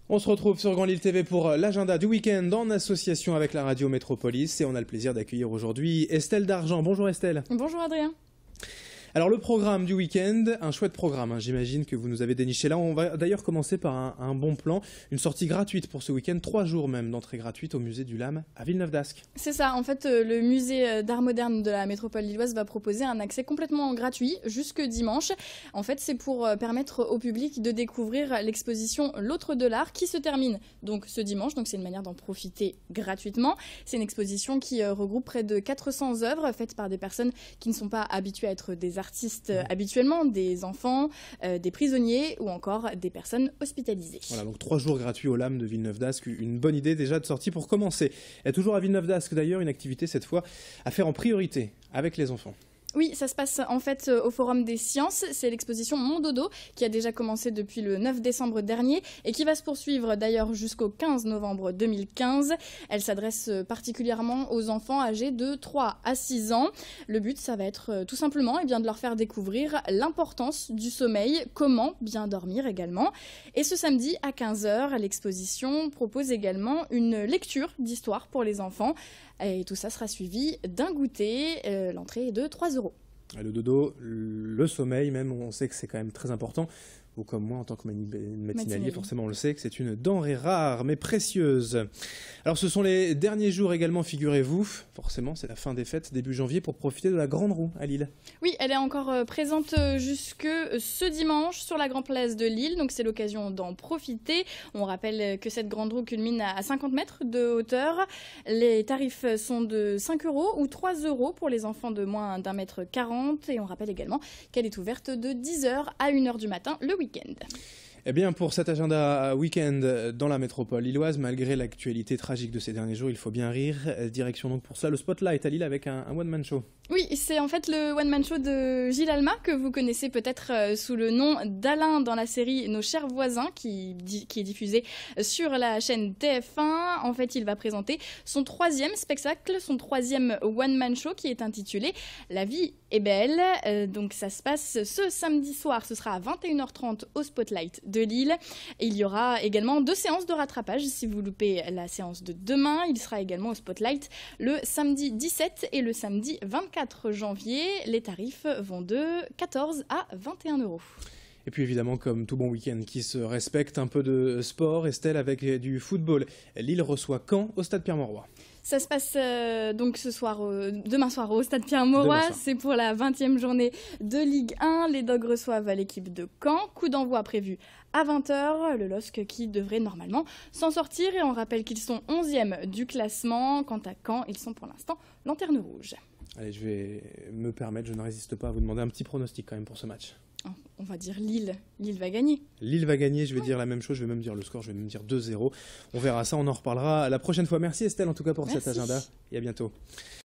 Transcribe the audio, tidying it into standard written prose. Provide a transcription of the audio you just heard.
On se retrouve sur Grand Lille TV pour l'agenda du week-end en association avec la radio Métropolis et on a le plaisir d'accueillir aujourd'hui Estelle Dargent. Bonjour Estelle. Bonjour Adrien. Alors le programme du week-end, un chouette programme, j'imagine que vous nous avez déniché là. On va d'ailleurs commencer par un bon plan, une sortie gratuite pour ce week-end, 3 jours même d'entrée gratuite au musée du Lam à Villeneuve-d'Ascq. C'est ça, en fait le musée d'art moderne de la métropole lilloise va proposer un accès complètement gratuit jusque dimanche. En fait c'est pour permettre au public de découvrir l'exposition L'autre de l'art qui se termine donc ce dimanche, donc c'est une manière d'en profiter gratuitement. C'est une exposition qui regroupe près de 400 œuvres faites par des personnes qui ne sont pas habituées à être des artistes habituellement, des enfants, des prisonniers ou encore des personnes hospitalisées. Voilà, donc 3 jours gratuits au Lam de Villeneuve-d'Ascq, une bonne idée déjà de sortie pour commencer. Et toujours à Villeneuve-d'Ascq d'ailleurs, une activité cette fois à faire en priorité avec les enfants. Oui, ça se passe en fait au Forum des Sciences. C'est l'exposition Mon Dodo qui a déjà commencé depuis le 9 décembre dernier et qui va se poursuivre d'ailleurs jusqu'au 15 novembre 2015. Elle s'adresse particulièrement aux enfants âgés de 3 à 6 ans. Le but, ça va être tout simplement de leur faire découvrir l'importance du sommeil, comment bien dormir également. Et ce samedi à 15 h, l'exposition propose également une lecture d'histoire pour les enfants. Et tout ça sera suivi d'un goûter. L'entrée est de 3 €. Le dodo, le sommeil même, on sait que c'est quand même très important. Ou comme moi, en tant que matinalier, forcément, on le sait que c'est une denrée rare, mais précieuse. Alors, ce sont les derniers jours également, figurez-vous. Forcément, c'est la fin des fêtes, début janvier, pour profiter de la Grande Roue à Lille. Oui, elle est encore présente jusque ce dimanche sur la Grande Place de Lille. Donc, c'est l'occasion d'en profiter. On rappelle que cette Grande Roue culmine à 50 mètres de hauteur. Les tarifs sont de 5 € ou 3 € pour les enfants de moins d'1,40 m. Et on rappelle également qu'elle est ouverte de 10 h à 1 h du matin le week-end. Eh bien, pour cet agenda week-end dans la métropole lilloise, malgré l'actualité tragique de ces derniers jours, il faut bien rire. Direction donc pour ça le Spotlight à Lille avec un one-man show. Oui, c'est en fait le one-man show de Gilles Alma, que vous connaissez peut-être sous le nom d'Alain dans la série Nos chers voisins, qui est diffusée sur la chaîne TF1. En fait, il va présenter son 3e spectacle, son 3e one-man show qui est intitulé La vie est belle. Donc ça se passe ce samedi soir, ce sera à 21 h 30 au Spotlight de Lille. Et il y aura également 2 séances de rattrapage. Si vous loupez la séance de demain, il sera également au Spotlight le samedi 17 et le samedi 24 janvier. Les tarifs vont de 14 à 21 €. Et puis évidemment, comme tout bon week-end qui se respecte, un peu de sport, Estelle, avec du football. Lille reçoit Caen au stade Pierre-Mauroy. Ça se passe donc demain soir au stade Pierre-Mauroy. C'est pour la 20e journée de Ligue 1. Les Dogs reçoivent l'équipe de Caen. Coup d'envoi prévu à 20 h. Le LOSC qui devrait normalement s'en sortir. Et on rappelle qu'ils sont 11e du classement. Quant à Caen, ils sont pour l'instant lanterne rouge. Allez, je vais me permettre, je ne résiste pas à vous demander un petit pronostic quand même pour ce match. On va dire Lille. Lille va gagner. Lille va gagner, je vais dire la même chose, je vais même dire le score, je vais même dire 2 €. On verra ça, on en reparlera la prochaine fois. Merci Estelle en tout cas pour cet agenda et à bientôt.